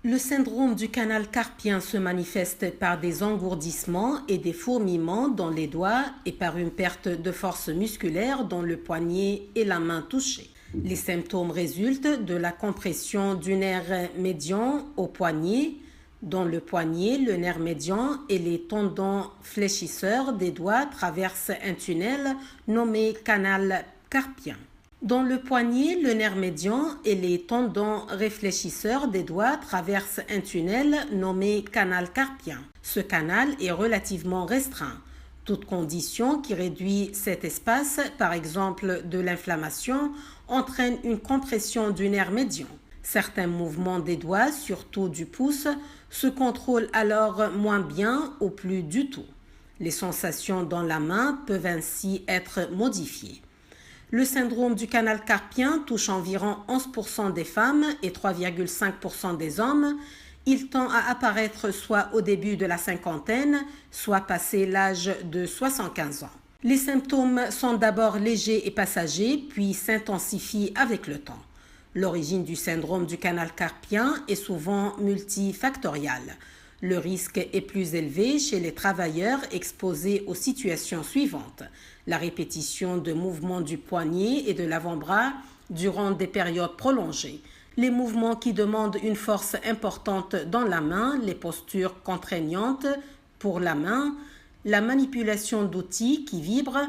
Le syndrome du canal carpien se manifeste par des engourdissements et des fourmillements dans les doigts et par une perte de force musculaire dans le poignet et la main touchée. Les symptômes résultent de la compression du nerf médian au poignet. Dans le poignet, le nerf médian et les tendons fléchisseurs des doigts traversent un tunnel nommé canal carpien. Dans le poignet, le nerf médian et les tendons réfléchisseurs des doigts traversent un tunnel nommé canal carpien. Ce canal est relativement restreint. Toute condition qui réduit cet espace, par exemple de l'inflammation, entraîne une compression du nerf médian. Certains mouvements des doigts, surtout du pouce, se contrôlent alors moins bien ou plus du tout. Les sensations dans la main peuvent ainsi être modifiées. Le syndrome du canal carpien touche environ 11% des femmes et 3,5% des hommes. Il tend à apparaître soit au début de la cinquantaine, soit passé l'âge de 75 ans. Les symptômes sont d'abord légers et passagers, puis s'intensifient avec le temps. L'origine du syndrome du canal carpien est souvent multifactorielle. Le risque est plus élevé chez les travailleurs exposés aux situations suivantes: la répétition de mouvements du poignet et de l'avant-bras durant des périodes prolongées, les mouvements qui demandent une force importante dans la main, les postures contraignantes pour la main, la manipulation d'outils qui vibrent.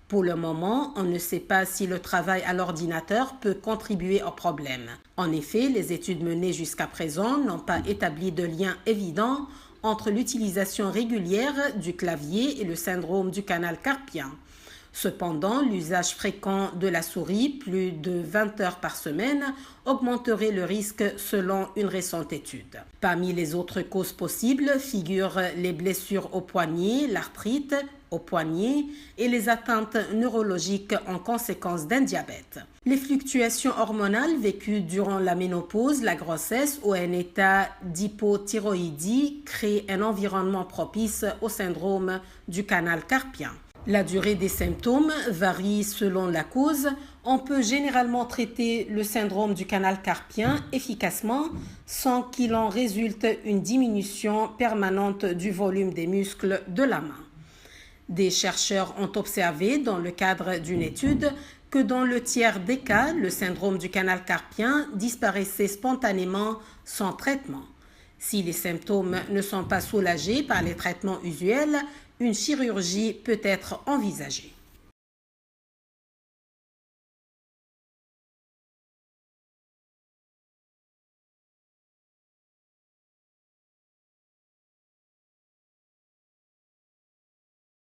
Pour le moment, on ne sait pas si le travail à l'ordinateur peut contribuer au problème. En effet, les études menées jusqu'à présent n'ont pas établi de lien évident entre l'utilisation régulière du clavier et le syndrome du canal carpien. Cependant, l'usage fréquent de la souris, plus de 20 heures par semaine, augmenterait le risque selon une récente étude. Parmi les autres causes possibles figurent les blessures au poignet, l'arthrite au poignet et les atteintes neurologiques en conséquence d'un diabète. Les fluctuations hormonales vécues durant la ménopause, la grossesse ou un état d'hypothyroïdie créent un environnement propice au syndrome du canal carpien. La durée des symptômes varie selon la cause. On peut généralement traiter le syndrome du canal carpien efficacement sans qu'il en résulte une diminution permanente du volume des muscles de la main. Des chercheurs ont observé dans le cadre d'une étude que dans le tiers des cas, le syndrome du canal carpien disparaissait spontanément sans traitement. Si les symptômes ne sont pas soulagés par les traitements usuels, une chirurgie peut être envisagée.